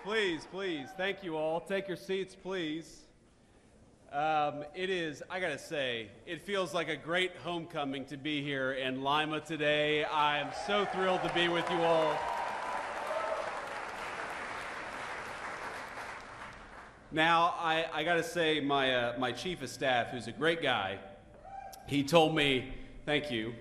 please. Thank you all. Take your seats, please. I gotta say, it feels like a great homecoming to be here in Lima today. I am so thrilled to be with you all. Now, I gotta say, my chief of staff, who's a great guy, he told me, thank you.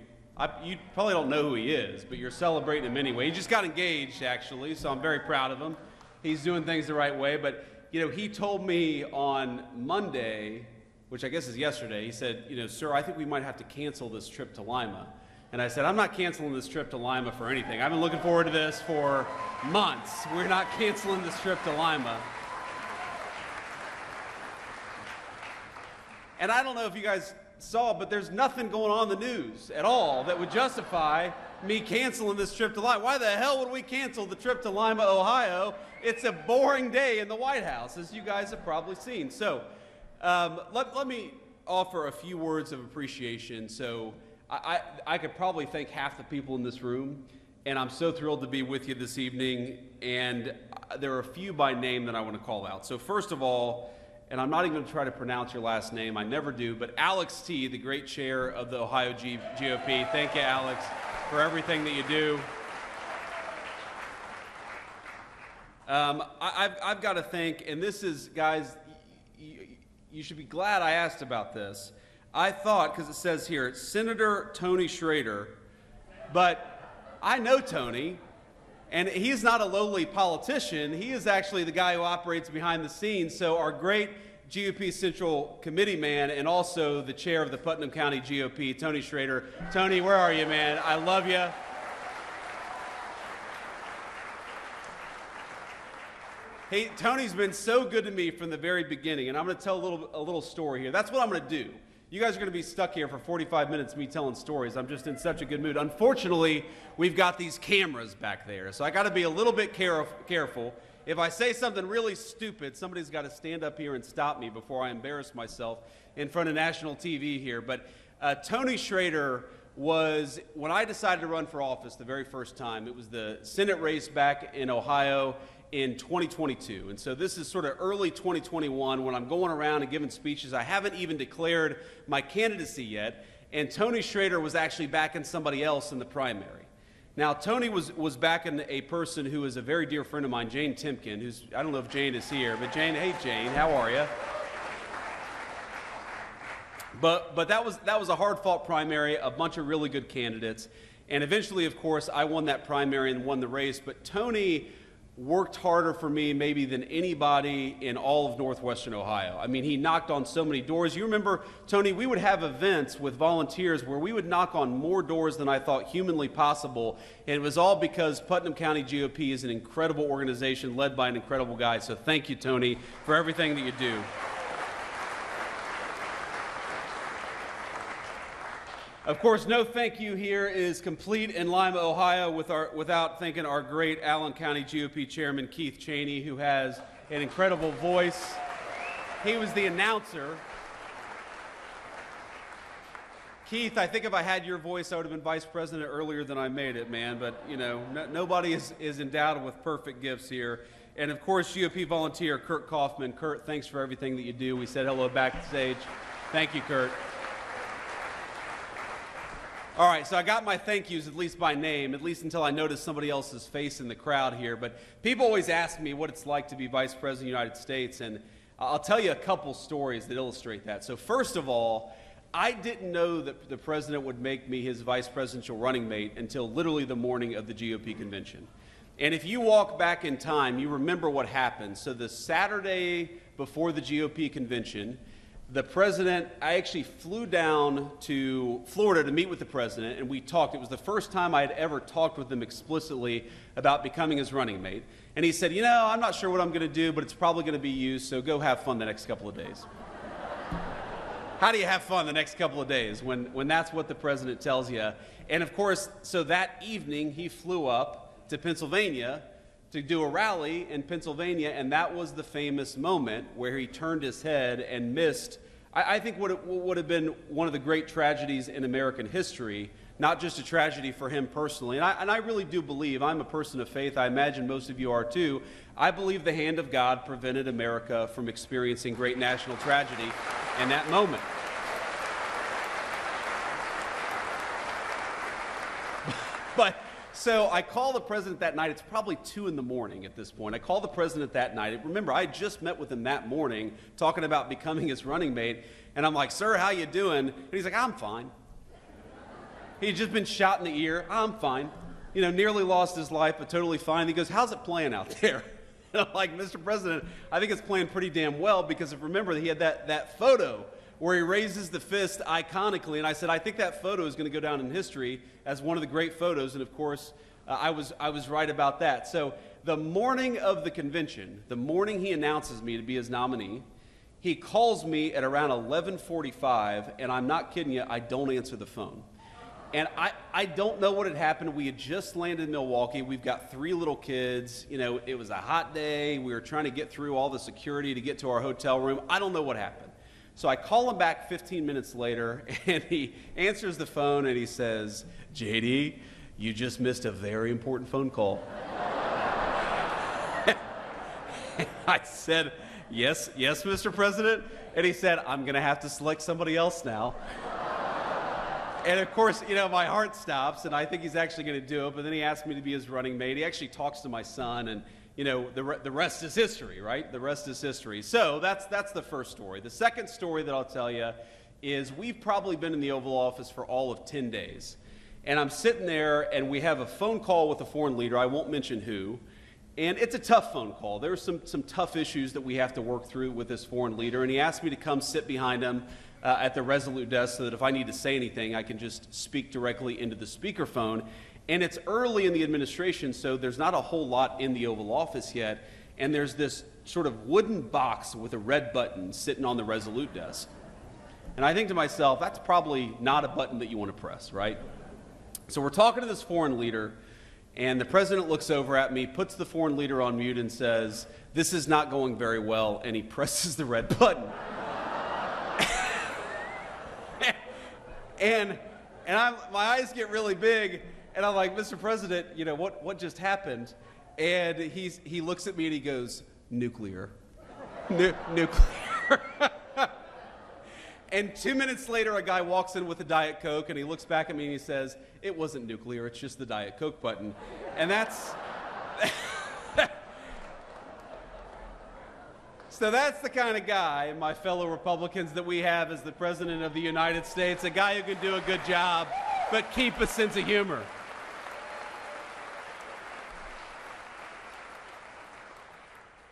You probably don't know who he is, but you're celebrating him anyway. He just got engaged, actually, so I'm very proud of him. He's doing things the right way, but he told me on Monday, which I guess is yesterday, he said, sir, I think we might have to cancel this trip to Lima. And I said, I'm not canceling this trip to Lima for anything. I've been looking forward to this for months. We're not canceling this trip to Lima. And I don't know if you guys saw, but there's nothing going on in the news at all that would justify me canceling this trip to Lima. Why the hell would we cancel the trip to Lima, Ohio? It's a boring day in the White House, as you guys have probably seen. So let me offer a few words of appreciation. So I could probably thank half the people in this room, and I'm so thrilled to be with you this evening. And there are a few by name that I want to call out. So first of all, and I'm not even going to try to pronounce your last name, I never do, but Alex T., the great chair of the Ohio GOP. Thank you, Alex, for everything that you do. I've got to thank, and this is, guys, you should be glad I asked about this. I thought, because it says here, Senator Tony Schrader, but I know Tony, and he's not a lowly politician. He is actually the guy who operates behind the scenes. So our great GOP Central Committee man and also the chair of the Putnam County GOP, Tony Schrader. Tony, where are you, man? I love you. Hey, Tony's been so good to me from the very beginning, and I'm going to tell a little story here. That's what I'm going to do. You guys are going to be stuck here for 45 minutes me telling stories. I'm just in such a good mood. Unfortunately, we've got these cameras back there, so I got to be a little bit careful. If I say something really stupid, somebody's got to stand up here and stop me before I embarrass myself in front of national TV here. But Tony Schrader was, when I decided to run for office the very first time, it was the Senate race back in Ohio in 2022. And so this is sort of early 2021 when I'm going around and giving speeches. I haven't even declared my candidacy yet, and Tony Schrader was actually backing somebody else in the primary. Now, Tony was backing a person who is a very dear friend of mine, Jane Timken, who's, I don't know if Jane is here, but Jane, hey Jane, how are you? But that was a hard-fought primary, a bunch of really good candidates, and eventually, of course, I won that primary and won the race, but Tony worked harder for me maybe than anybody in all of Northwestern Ohio. I mean, he knocked on so many doors. You remember, Tony, we would have events with volunteers where we would knock on more doors than I thought humanly possible, and it was all because Putnam County GOP is an incredible organization led by an incredible guy. So thank you, Tony, for everything that you do. Of course, no thank you here is complete in Lima, Ohio, without thanking our great Allen County GOP Chairman, Keith Cheney, who has an incredible voice. He was the announcer. Keith, I think if I had your voice, I would have been vice president earlier than I made it, man. But, nobody is endowed with perfect gifts here. And, of course, GOP volunteer Kurt Kaufman. Kurt, thanks for everything that you do. We said hello backstage. Thank you, Kurt. All right, so I got my thank yous, at least by name, at least until I noticed somebody else's face in the crowd here. But people always ask me what it's like to be Vice President of the United States, and I'll tell you a couple stories that illustrate that. So first of all, I didn't know that the president would make me his vice presidential running mate until literally the morning of the GOP convention. And if you walk back in time, you remember what happened. So the Saturday before the GOP convention, the president, I actually flew down to Florida to meet with the president, and we talked. It was the first time I had ever talked with him explicitly about becoming his running mate. And he said, I'm not sure what I'm going to do, but it's probably going to be you, so go have fun the next couple of days. How do you have fun the next couple of days when that's what the president tells you? And of course, so that evening, he flew up to Pennsylvania to do a rally in Pennsylvania, and that was the famous moment where he turned his head and missed, I think, what would have been one of the great tragedies in American history, not just a tragedy for him personally. And I really do believe, I'm a person of faith, I imagine most of you are too, I believe the hand of God prevented America from experiencing great national tragedy in that moment. But so I call the president that night. It's probably 2 in the morning at this point. I call the president that night. Remember, I just met with him that morning talking about becoming his running mate. And I'm like, sir, how you doing? And he's like, I'm fine. He'd just been shot in the ear. I'm fine. You know, nearly lost his life, but totally fine. He goes, how's it playing out there? And I'm like, Mr. President, I think it's playing pretty damn well, because if remember, he had that photo where he raises the fist iconically, and I said, I think that photo is going to go down in history as one of the great photos, and of course, I was right about that. So the morning of the convention, the morning he announces me to be his nominee, he calls me at around 11:45, and I'm not kidding you, I don't answer the phone. And I don't know what had happened. We had just landed in Milwaukee. We've got 3 little kids. You know, it was a hot day. We were trying to get through all the security to get to our hotel room. I don't know what happened. So I call him back 15 minutes later, and he answers the phone, and he says, JD, you just missed a very important phone call. I said, yes, Mr. President. And he said, I'm going to have to select somebody else now. And of course, you know, my heart stops, and I think he's actually going to do it. But then he asked me to be his running mate. He actually talks to my son, and you know, the rest is history, right? The rest is history. So that's the first story. The second story that I'll tell you is we've probably been in the Oval Office for all of 10 days. And I'm sitting there, and we have a phone call with a foreign leader. I won't mention who. And it's a tough phone call. There are some tough issues that we have to work through with this foreign leader. And he asked me to come sit behind him at the Resolute desk so that if I need to say anything, I can just speak directly into the speakerphone. And it's early in the administration, so there's not a whole lot in the Oval Office yet. And there's this sort of wooden box with a red button sitting on the Resolute desk. And I think to myself, that's probably not a button that you want to press, right? So we're talking to this foreign leader, and the president looks over at me, puts the foreign leader on mute, and says, this is not going very well, and he presses the red button. and my eyes get really big, and I'm like, Mr. President, you know, what just happened? And he looks at me and he goes, nuclear. Nuclear. And 2 minutes later, a guy walks in with a Diet Coke, and he looks back at me and he says, it wasn't nuclear, it's just the Diet Coke button. And that's... So that's the kind of guy, my fellow Republicans, that we have as the President of the United States, a guy who can do a good job, but keep a sense of humor.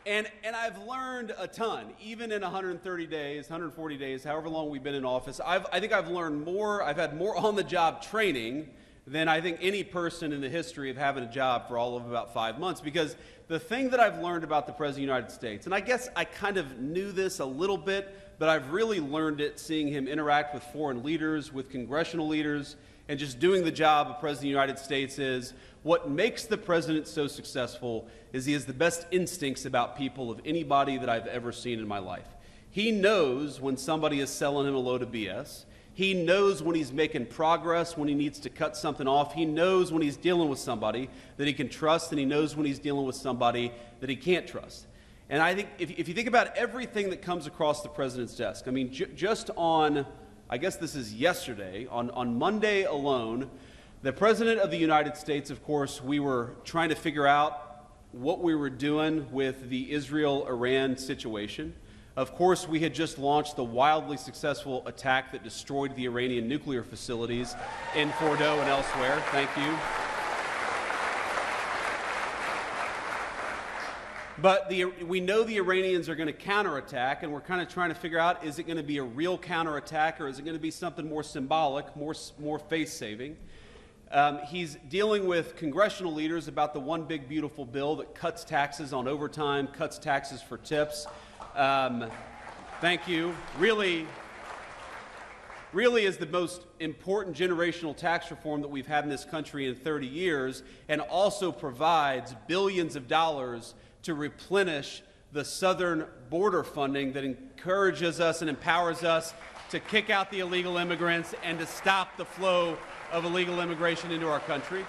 And I've learned a ton, even in 130 days, 140 days, however long we've been in office. I think I've learned more, I've had more on-the-job training than I think any person in the history of having a job for all of about 5 months. Because the thing that I've learned about the President of the United States, and I guess I kind of knew this a little bit, but I've really learned it seeing him interact with foreign leaders, with congressional leaders, and just doing the job of President of the United States is what makes the president so successful is he has the best instincts about people of anybody that I've ever seen in my life. He knows when somebody is selling him a load of BS. He knows when he's making progress, when he needs to cut something off. He knows when he's dealing with somebody that he can trust, and he knows when he's dealing with somebody that he can't trust. And I think if you think about everything that comes across the president's desk, I mean, just on, I guess this is yesterday, on Monday alone, the President of the United States, of course, we were trying to figure out what we were doing with the Israel-Iran situation. Of course, we had just launched the wildly successful attack that destroyed the Iranian nuclear facilities in Fordo and elsewhere. Thank you. But we know the Iranians are going to counterattack, and we're kind of trying to figure out, is it going to be a real counterattack, or is it going to be something more symbolic, more face-saving? He's dealing with congressional leaders about the one big beautiful bill that cuts taxes on overtime, cuts taxes for tips. Thank you. Really is the most important generational tax reform that we've had in this country in 30 years, and also provides billions of dollars to replenish the southern border funding that encourages us and empowers us to kick out the illegal immigrants and to stop the flow of illegal immigration into our country.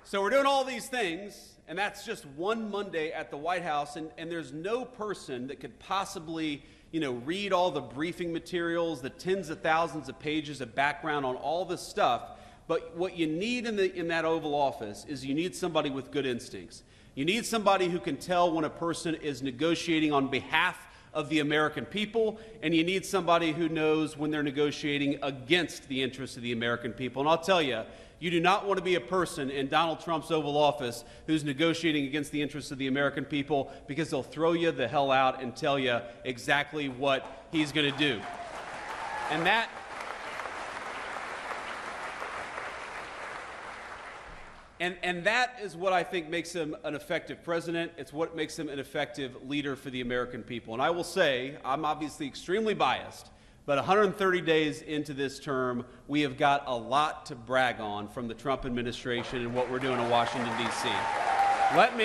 So we're doing all these things, and that's just one Monday at the White House, and there's no person that could possibly, read all the briefing materials, the tens of thousands of pages of background on all this stuff. But what you need in that Oval Office is you need somebody with good instincts. You need somebody who can tell when a person is negotiating on behalf of the American people, and you need somebody who knows when they're negotiating against the interests of the American people. And I'll tell you, you do not want to be a person in Donald Trump's Oval Office who's negotiating against the interests of the American people, because they'll throw you the hell out and tell you exactly what he's going to do. And that is what I think makes him an effective president. It's what makes him an effective leader for the American people. And I will say, I'm obviously extremely biased, but 130 days into this term, we have got a lot to brag on from the Trump administration and what we're doing in Washington, D.C. Let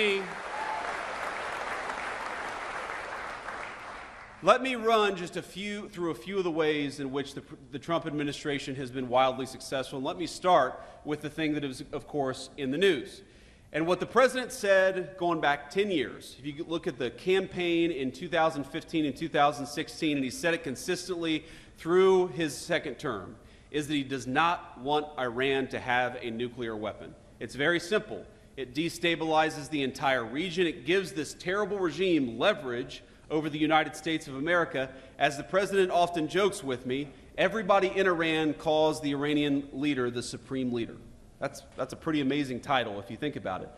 me run just through a few of the ways in which the Trump administration has been wildly successful. And let me start with the thing that is, of course, in the news. And what the president said going back 10 years, if you look at the campaign in 2015 and 2016, and he said it consistently through his second term, is that he does not want Iran to have a nuclear weapon. It's very simple. It destabilizes the entire region. It gives this terrible regime leverage over the United States of America. As the president often jokes with me, everybody in Iran calls the Iranian leader the supreme leader. That's a pretty amazing title if you think about it.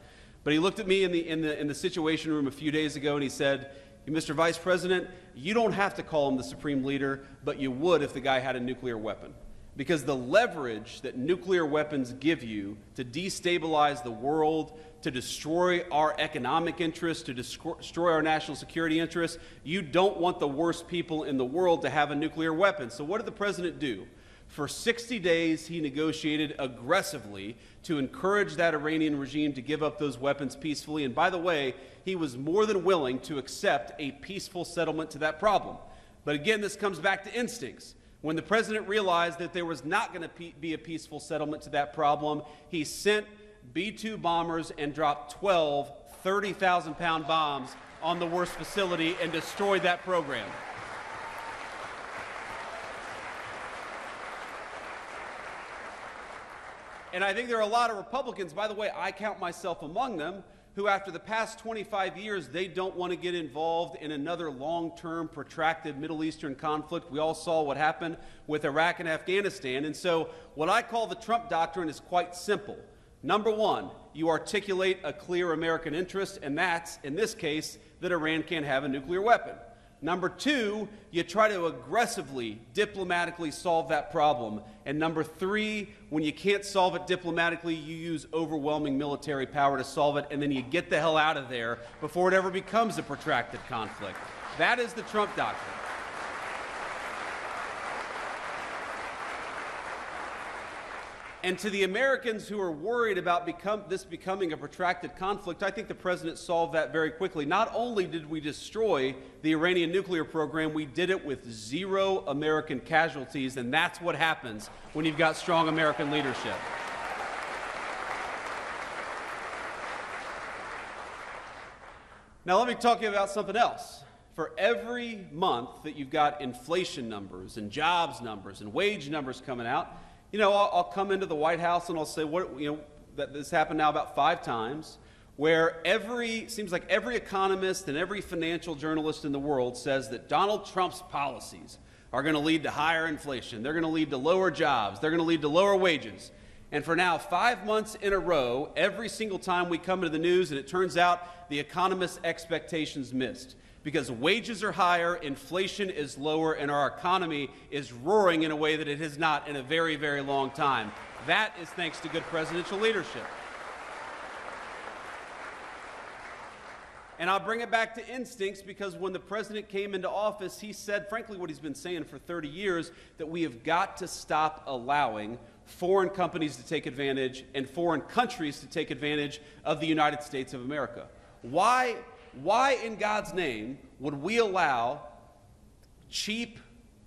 But he looked at me in the Situation Room a few days ago and he said, Mr. Vice President, you don't have to call him the supreme leader, but you would if the guy had a nuclear weapon. Because the leverage that nuclear weapons give you to destabilize the world, to destroy our economic interests, to destroy our national security interests, you don't want the worst people in the world to have a nuclear weapon. So what did the president do? For 60 days, he negotiated aggressively to encourage that Iranian regime to give up those weapons peacefully. And by the way, he was more than willing to accept a peaceful settlement to that problem. But again, this comes back to instincts. When the president realized that there was not going to be a peaceful settlement to that problem, he sent B-2 bombers and dropped 12 30,000-pound bombs on the worst facility and destroyed that program. And I think there are a lot of Republicans, by the way, I count myself among them, who after the past 25 years, they don't want to get involved in another long-term, protracted Middle Eastern conflict. We all saw what happened with Iraq and Afghanistan. And so what I call the Trump doctrine is quite simple. Number one, you articulate a clear American interest, and that's, in this case, that Iran can't have a nuclear weapon. Number two, you try to aggressively, diplomatically solve that problem. And number three, when you can't solve it diplomatically, you use overwhelming military power to solve it, and then you get the hell out of there before it ever becomes a protracted conflict. That is the Trump doctrine. And to the Americans who are worried about this becoming a protracted conflict, I think the president solved that very quickly. Not only did we destroy the Iranian nuclear program, we did it with 0 American casualties, and that's what happens when you've got strong American leadership. Now let me talk to you about something else. For every month that you've got inflation numbers and jobs numbers and wage numbers coming out, I'll come into the White House and I'll say, that this happened now about 5 times, where seems like every economist and every financial journalist in the world says that Donald Trump's policies are going to lead to higher inflation. They're going to lead to lower jobs. They're going to lead to lower wages. And for now 5 months in a row, every single time we come into the news, and it turns out the economists' expectations missed. Because wages are higher, inflation is lower, and our economy is roaring in a way that it has not in a very, very long time. That is thanks to good presidential leadership. And I'll bring it back to instincts, because when the president came into office, he said, frankly, what he's been saying for 30 years, that we have got to stop allowing foreign companies to take advantage and foreign countries to take advantage of the United States of America. Why in God's name would we allow cheap,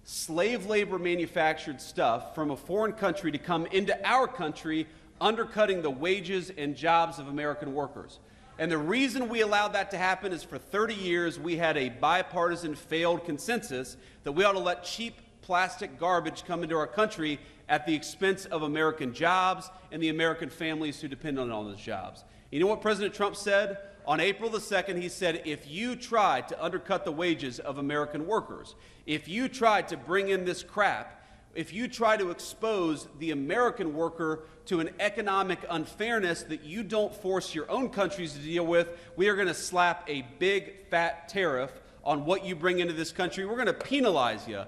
slave labor manufactured stuff from a foreign country to come into our country, undercutting the wages and jobs of American workers. And the reason we allowed that to happen is for 30 years we had a bipartisan failed consensus that we ought to let cheap plastic garbage come into our country at the expense of American jobs and the American families who depend on those jobs. You know what President Trump said? On April the 2nd, he said, if you try to undercut the wages of American workers, if you try to bring in this crap, if you try to expose the American worker to an economic unfairness that you don't force your own countries to deal with, we are going to slap a big fat tariff on what you bring into this country. We're going to penalize you.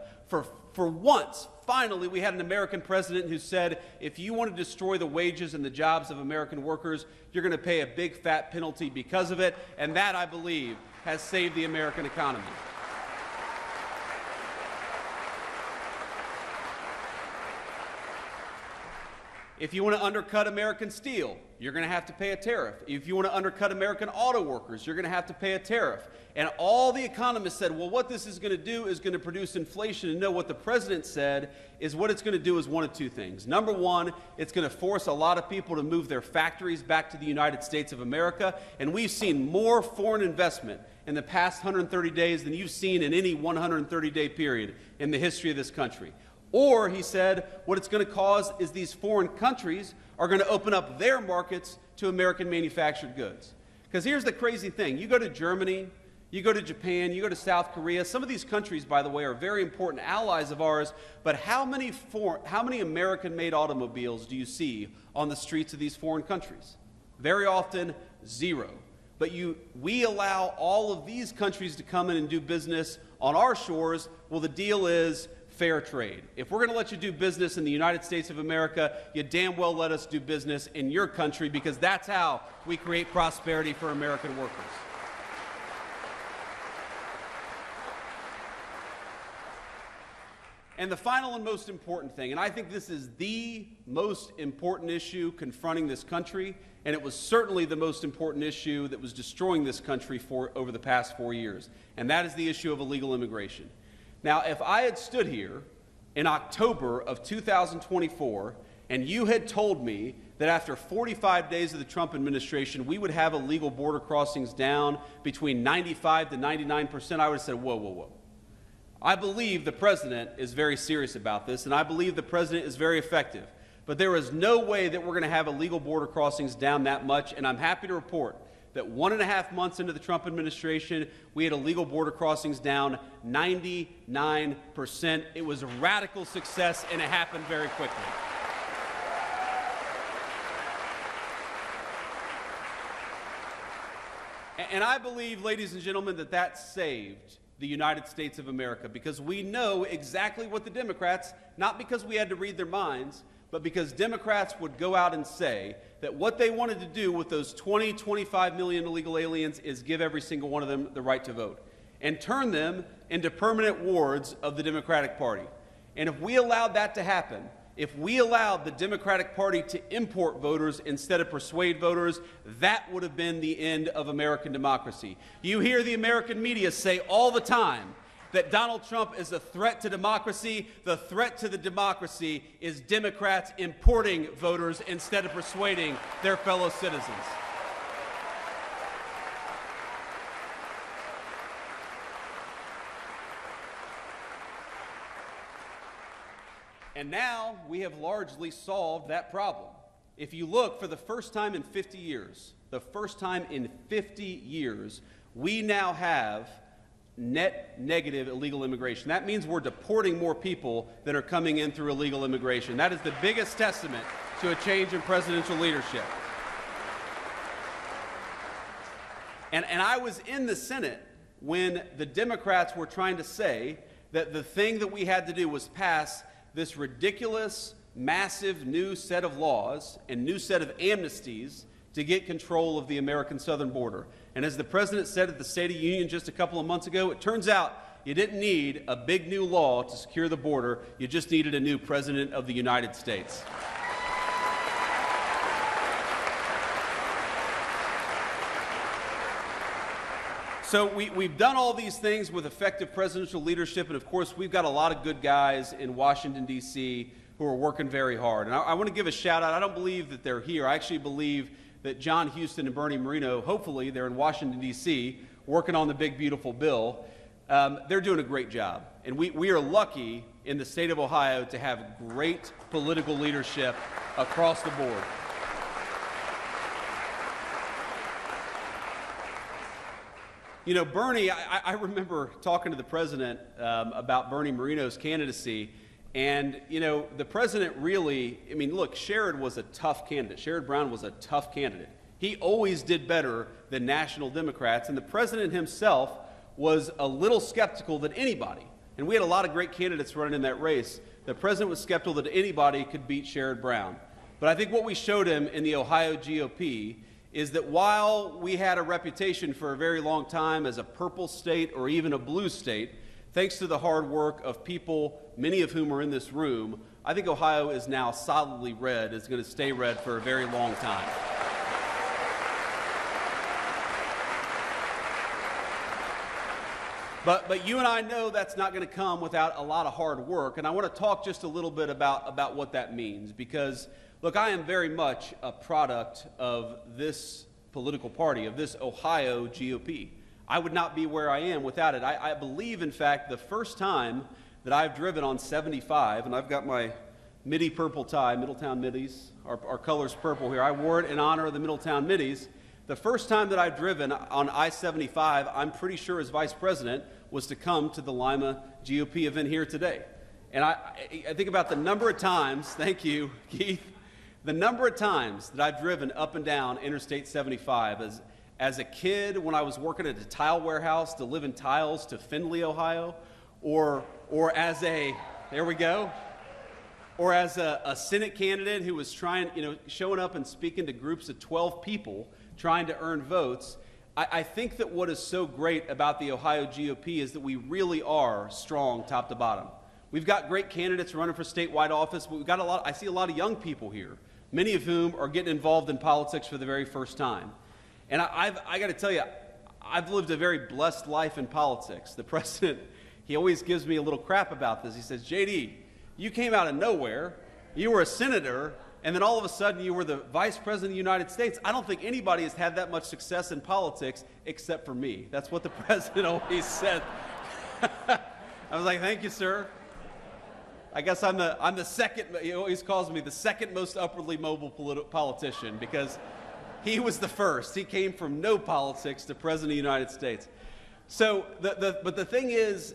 For once, finally, we had an American president who said, if you want to destroy the wages and the jobs of American workers, you're going to pay a big fat penalty because of it. And that, I believe, has saved the American economy. If you want to undercut American steel, you're going to have to pay a tariff. If you want to undercut American auto workers, you're going to have to pay a tariff. And all the economists said, well, what this is going to do is going to produce inflation. And no, what the president said is what it's going to do is one of two things. Number one, it's going to force a lot of people to move their factories back to the United States of America. And we've seen more foreign investment in the past 130 days than you've seen in any 130-day period in the history of this country. Or, he said, what it's going to cause is these foreign countries are going to open up their markets to American manufactured goods. Because here's the crazy thing. You go to Germany, you go to Japan, you go to South Korea. Some of these countries, by the way, are very important allies of ours. But how many American-made automobiles do you see on the streets of these foreign countries? Very often, zero. But we allow all of these countries to come in and do business on our shores. Well, the deal is fair trade. If we're going to let you do business in the United States of America, you damn well let us do business in your country, because that's how we create prosperity for American workers. And the final and most important thing, and I think this is the most important issue confronting this country, and it was certainly the most important issue that was destroying this country over the past 4 years, and that is the issue of illegal immigration. Now, if I had stood here in October of 2024 and you had told me that after 45 days of the Trump administration we would have illegal border crossings down between 95 to 99%, I would have said, whoa, whoa, whoa. I believe the president is very serious about this, and I believe the president is very effective. But there is no way that we're going to have illegal border crossings down that much, and I'm happy to report that 1.5 months into the Trump administration, we had illegal border crossings down 99%. It was a radical success, and it happened very quickly. And I believe, ladies and gentlemen, that that saved the United States of America, because we know exactly what the Democrats, not because we had to read their minds, but because Democrats would go out and say that what they wanted to do with those 25 million illegal aliens is give every single one of them the right to vote and turn them into permanent wards of the Democratic Party. And if we allowed that to happen, if we allowed the Democratic Party to import voters instead of persuade voters, that would have been the end of American democracy. You hear the American media say all the time that Donald Trump is a threat to democracy. The threat to the democracy is Democrats importing voters instead of persuading their fellow citizens. And now we have largely solved that problem. If you look, for the first time in 50 years, we now have net negative illegal immigration. That means we're deporting more people than are coming in through illegal immigration. That is the biggest testament to a change in presidential leadership. And I was in the Senate when the Democrats were trying to say that the thing that we had to do was pass this ridiculous, massive new set of laws and new set of amnesties to get control of the American southern border. And as the president said at the State of the Union just a couple of months ago, it turns out you didn't need a big new law to secure the border. You just needed a new president of the United States. So we've done all these things with effective presidential leadership, and of course we've got a lot of good guys in Washington, D.C. who are working very hard. And I want to give a shout out. I don't believe that they're here. I actually believe that John Houston and Bernie Moreno, hopefully they're in Washington, D.C., working on the big, beautiful bill. They're doing a great job. And we are lucky in the state of Ohio to have great political leadership across the board. You know, Bernie, I remember talking to the president about Bernie Moreno's candidacy, and, you know, the president really, I mean, look, Sherrod was a tough candidate. Sherrod Brown was a tough candidate. He always did better than national Democrats, and the president himself was a little skeptical that anybody, and we had a lot of great candidates running in that race, the president was skeptical that anybody could beat Sherrod Brown. But I think what we showed him in the Ohio GOP is that while we had a reputation for a very long time as a purple state or even a blue state, thanks to the hard work of people, many of whom are in this room, I think Ohio is now solidly red, is going to stay red for a very long time. But you and I know that's not going to come without a lot of hard work, and I want to talk just a little bit about what that means, because look, I am very much a product of this political party, of this Ohio GOP. I would not be where I am without it. I believe, in fact, the first time that I've driven on 75, and I've got my Midi purple tie, Middletown Middies, our color's purple here. I wore it in honor of the Middletown Middies. The first time that I've driven on I-75, I'm pretty sure as vice president, was to come to the Lima GOP event here today. And I think about the number of times, thank you, Keith, the number of times that I've driven up and down Interstate 75 as a kid when I was working at a tile warehouse delivering tiles to Findlay, Ohio, or as a, there we go, or as a Senate candidate who was trying, showing up and speaking to groups of 12 people trying to earn votes. I think that what is so great about the Ohio GOP is that we really are strong top to bottom. We've got great candidates running for statewide office, but we've got I see a lot of young people here, many of whom are getting involved in politics for the very first time. And I got to tell you, I've lived a very blessed life in politics. The president, he always gives me a little crap about this. He says, JD, you came out of nowhere, you were a senator, and then all of a sudden you were the vice president of the United States. I don't think anybody has had that much success in politics except for me. That's what the president always said. I was like, thank you, sir. I guess I'm the second, he always calls me the second most upwardly mobile politician because he was the first. He came from no politics to president of the United States. So, but the thing is,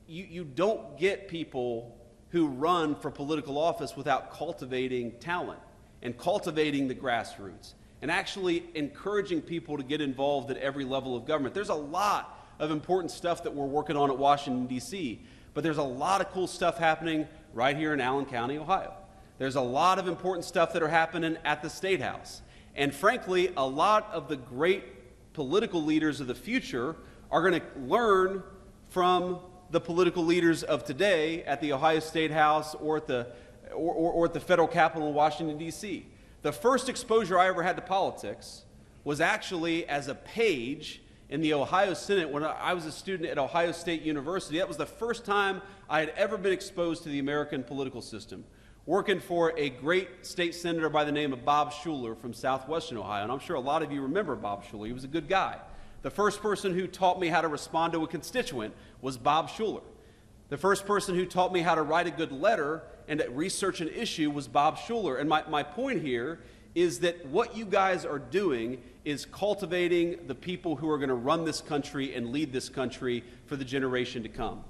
you don't get people who run for political office without cultivating talent and cultivating the grassroots and actually encouraging people to get involved at every level of government. There's a lot of important stuff that we're working on at Washington, D.C., but there's a lot of cool stuff happening right here in Allen County, Ohio. There's a lot of important stuff that are happening at the State House. And frankly, a lot of the great political leaders of the future are going to learn from the political leaders of today at the Ohio State House or at the federal Capitol in Washington, D.C. The first exposure I ever had to politics was actually as a page in the Ohio Senate when I was a student at Ohio State University. That was the first time I had ever been exposed to the American political system, working for a great state senator by the name of Bob Schuller from southwestern Ohio. And I'm sure a lot of you remember Bob Schuller. He was a good guy. The first person who taught me how to respond to a constituent was Bob Schuller. The first person who taught me how to write a good letter and to research an issue was Bob Schuller. And my point here is that what you guys are doing is cultivating the people who are going to run this country and lead this country for the generation to come.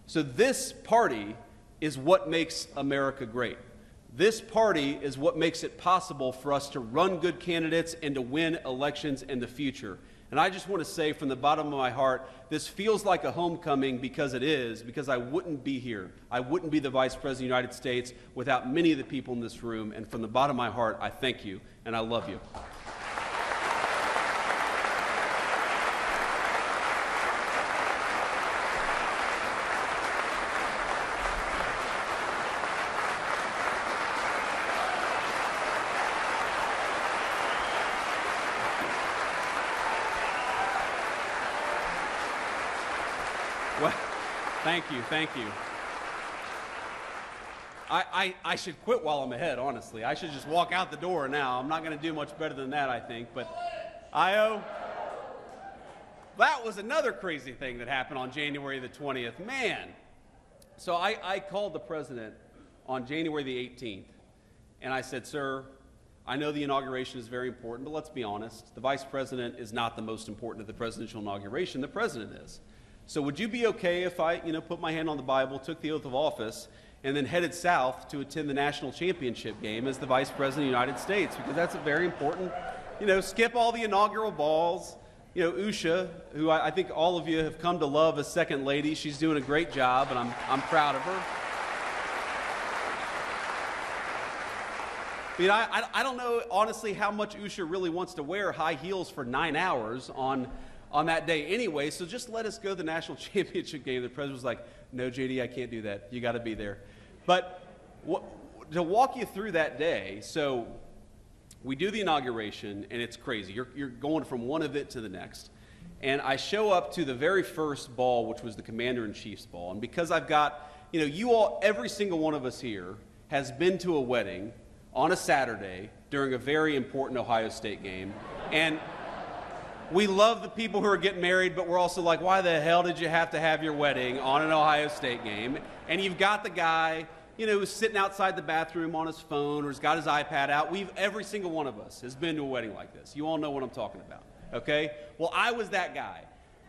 So this party is what makes America great. This party is what makes it possible for us to run good candidates and to win elections in the future. And I just want to say from the bottom of my heart, this feels like a homecoming because it is, because I wouldn't be here. I wouldn't be the Vice President of the United States without many of the people in this room. And from the bottom of my heart, I thank you and I love you. Thank you, thank you. I should quit while I'm ahead, honestly. I should just walk out the door now. I'm not going to do much better than that, I think. But that was another crazy thing that happened on January the 20th. Man. So I called the president on January the 18th, and I said, sir, I know the inauguration is very important, but let's be honest. The vice president is not the most important of the presidential inauguration. The president is. So would you be okay if I, put my hand on the Bible, took the oath of office, and then headed south to attend the national championship game as the Vice President of the United States? Because that's a very important, skip all the inaugural balls. Usha, who I think all of you have come to love as second lady, she's doing a great job, and I'm proud of her. I don't know, honestly, how much Usha really wants to wear high heels for 9 hours on that day anyway, so just let us go to the national championship game. The president was like, no, JD, I can't do that. You got to be there. But to walk you through that day, so we do the inauguration, and it's crazy. You're going from one event to the next. And I show up to the very first ball, which was the Commander-in-Chief's ball. And because I've got, you all, every single one of us here has been to a wedding on a Saturday during a very important Ohio State game. And we love the people who are getting married, but we're also like, why the hell did you have to have your wedding on an Ohio State game? And you've got the guy, who's sitting outside the bathroom on his phone or has got his iPad out. Every single one of us has been to a wedding like this. You all know what I'm talking about, okay? Well, I was that guy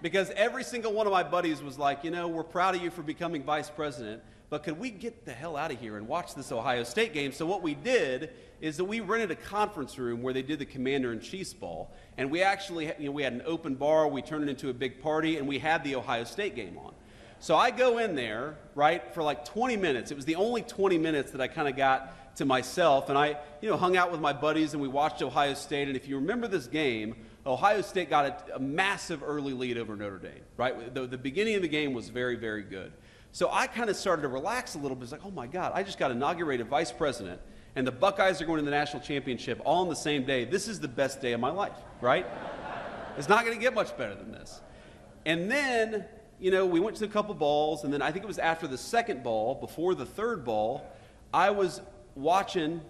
because every single one of my buddies was like, we're proud of you for becoming vice president, but could we get the hell out of here and watch this Ohio State game? So what we did is that we rented a conference room where they did the Commander-in-Chief's ball, and we actually, we had an open bar, we turned it into a big party, and we had the Ohio State game on. So I go in there, right, for like 20 minutes. It was the only 20 minutes that I kind of got to myself, and I, hung out with my buddies, and we watched Ohio State, and if you remember this game, Ohio State got a massive early lead over Notre Dame, right? The beginning of the game was very, very good. So I kind of started to relax a little bit. It's like, oh my God, I just got inaugurated vice president, and the Buckeyes are going to the national championship all on the same day. This is the best day of my life, right? It's not going to get much better than this. And then, we went to a couple balls, and then I think it was after the second ball, before the third ball, I was watching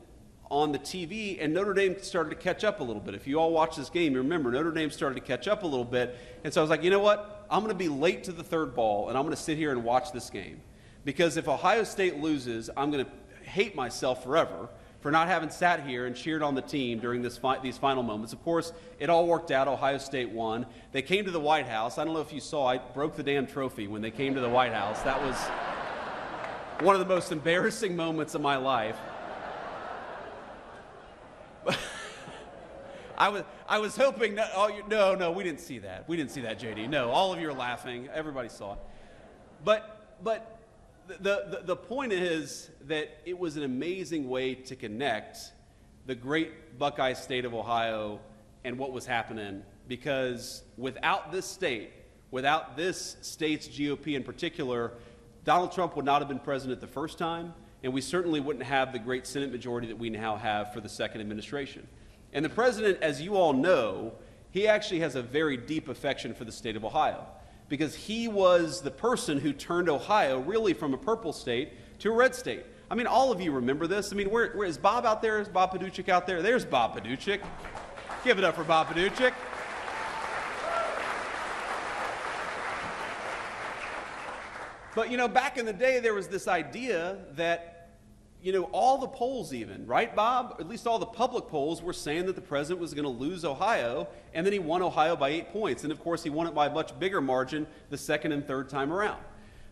on the TV, and Notre Dame started to catch up a little bit. If you all watch this game, you remember Notre Dame started to catch up a little bit, and so I was like, you know what? I'm going to be late to the third ball, and I'm going to sit here and watch this game. Because if Ohio State loses, I'm going to hate myself forever for not having sat here and cheered on the team during these final moments. Of course, it all worked out. Ohio State won. They came to the White House. I don't know if you saw, I broke the damn trophy when they came to the White House. That was one of the most embarrassing moments of my life. I was hoping that, no, we didn't see that. We didn't see that, JD. No, all of you are laughing. Everybody saw it. But the point is that it was an amazing way to connect the great Buckeye state of Ohio and what was happening, because without this state, without this state's GOP in particular, Donald Trump would not have been president the first time, and we certainly wouldn't have the great Senate majority that we now have for the second administration. And the president, as you all know, he actually has a very deep affection for the state of Ohio, because he was the person who turned Ohio really from a purple state to a red state. I mean, all of you remember this. I mean, where is Bob out there? Is Bob Paduchik out there? There's Bob Paduchik. Give it up for Bob Paduchik. But, back in the day, there was this idea that, all the polls even, right, Bob? At least all the public polls were saying that the president was going to lose Ohio, and then he won Ohio by 8 points. And, of course, he won it by a much bigger margin the second and third time around.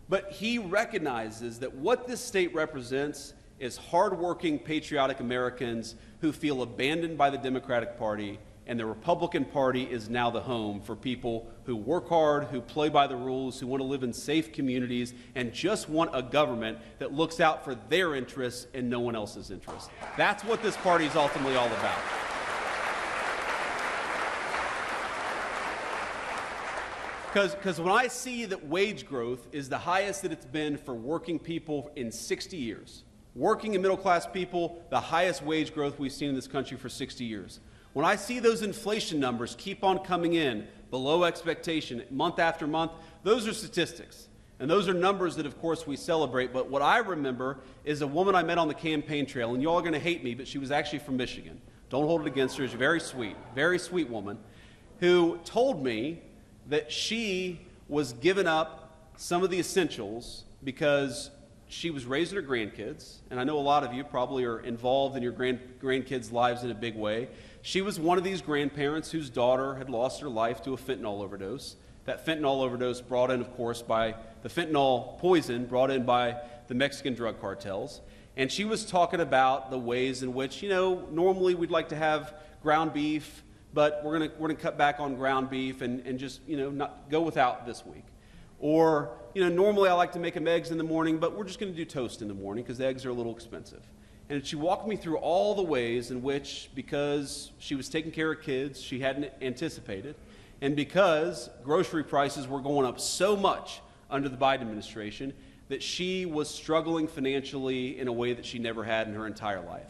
But he recognizes that what this state represents is hardworking, patriotic Americans who feel abandoned by the Democratic Party, and the Republican Party is now the home for people who work hard, who play by the rules, who want to live in safe communities, and just want a government that looks out for their interests and no one else's interests. That's what this party is ultimately all about. Because when I see that wage growth is the highest that it's been for working people in 60 years, working and middle-class people, the highest wage growth we've seen in this country for 60 years. When I see those inflation numbers keep on coming in below expectation month after month, those are statistics. And those are numbers that, of course, we celebrate. But what I remember is a woman I met on the campaign trail, and you all are going to hate me, but she was actually from Michigan. Don't hold it against her. She's very sweet woman, who told me that she was giving up some of the essentials because she was raising her grandkids, and I know a lot of you probably are involved in your grandkids' lives in a big way. She was one of these grandparents whose daughter had lost her life to a fentanyl overdose. That fentanyl overdose brought in, of course, by the fentanyl poison brought in by the Mexican drug cartels. And she was talking about the ways in which, normally we'd like to have ground beef, but we're gonna cut back on ground beef and just, not go without this week. Or, normally I like to make them eggs in the morning, but we're just going to do toast in the morning because eggs are a little expensive. And she walked me through all the ways in which, because she was taking care of kids she hadn't anticipated, and because grocery prices were going up so much under the Biden administration, that she was struggling financially in a way that she never had in her entire life.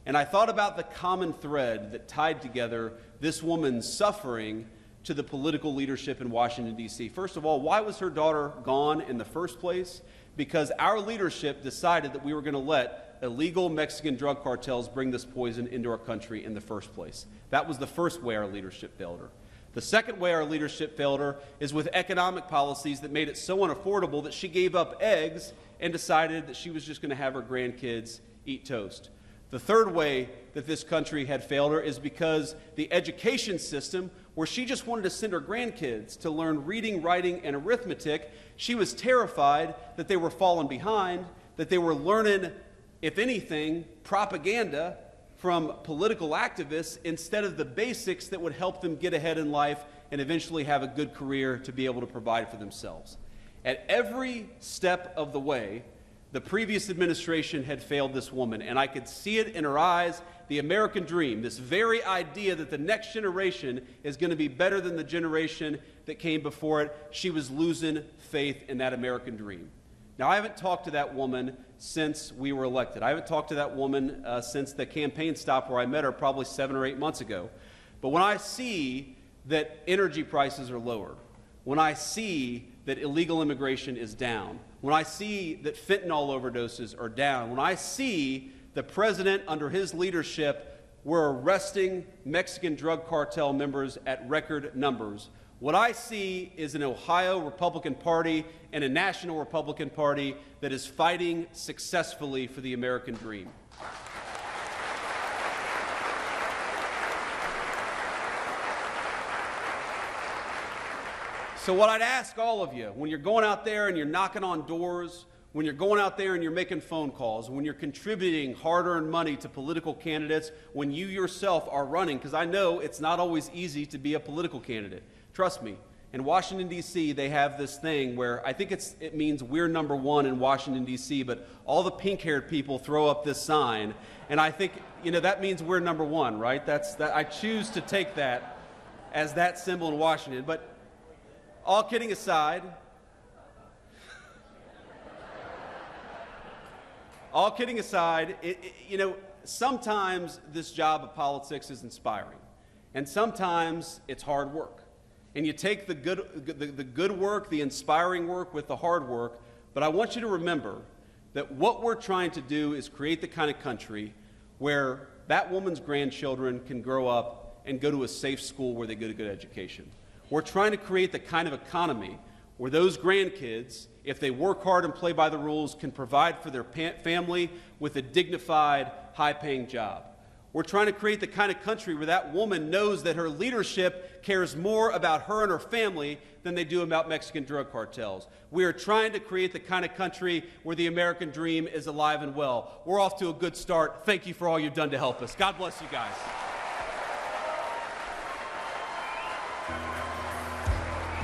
And I thought about the common thread that tied together this woman's suffering to the political leadership in Washington, D.C. First of all, why was her daughter gone in the first place? Because our leadership decided that we were going to let illegal Mexican drug cartels bring this poison into our country in the first place. That was the first way our leadership failed her. The second way our leadership failed her is with economic policies that made it so unaffordable that she gave up eggs and decided that she was just going to have her grandkids eat toast. The third way that this country had failed her is because the education system, where she just wanted to send her grandkids to learn reading, writing, and arithmetic, she was terrified that they were falling behind, that they were learning, if anything, propaganda from political activists instead of the basics that would help them get ahead in life and eventually have a good career to be able to provide for themselves. At every step of the way, the previous administration had failed this woman, and I could see it in her eyes, the American dream, this very idea that the next generation is going to be better than the generation that came before it. She was losing faith in that American dream. Now, I haven't talked to that woman since we were elected. I haven't talked to that woman since the campaign stop where I met her probably 7 or 8 months ago. But when I see that energy prices are lower, when I see that illegal immigration is down, when I see that fentanyl overdoses are down, when I see the president under his leadership, we're arresting Mexican drug cartel members at record numbers, what I see is an Ohio Republican Party and a national Republican Party that is fighting successfully for the American dream. So what I'd ask all of you, when you're going out there and you're knocking on doors, when you're going out there and you're making phone calls, when you're contributing hard-earned money to political candidates, when you yourself are running, because I know it's not always easy to be a political candidate. Trust me, in Washington, D.C., they have this thing where I think it means we're number one in Washington, D.C., but all the pink-haired people throw up this sign, and I think, that means we're number one, right? I choose to take that as that symbol in Washington. But all kidding aside, sometimes this job of politics is inspiring, and sometimes it's hard work. And you take the good work, the inspiring work with the hard work, but I want you to remember that what we're trying to do is create the kind of country where that woman's grandchildren can grow up and go to a safe school where they get a good education. We're trying to create the kind of economy where those grandkids, if they work hard and play by the rules, can provide for their family with a dignified, high-paying job. We're trying to create the kind of country where that woman knows that her leadership cares more about her and her family than they do about Mexican drug cartels. We are trying to create the kind of country where the American dream is alive and well. We're off to a good start. Thank you for all you've done to help us. God bless you guys.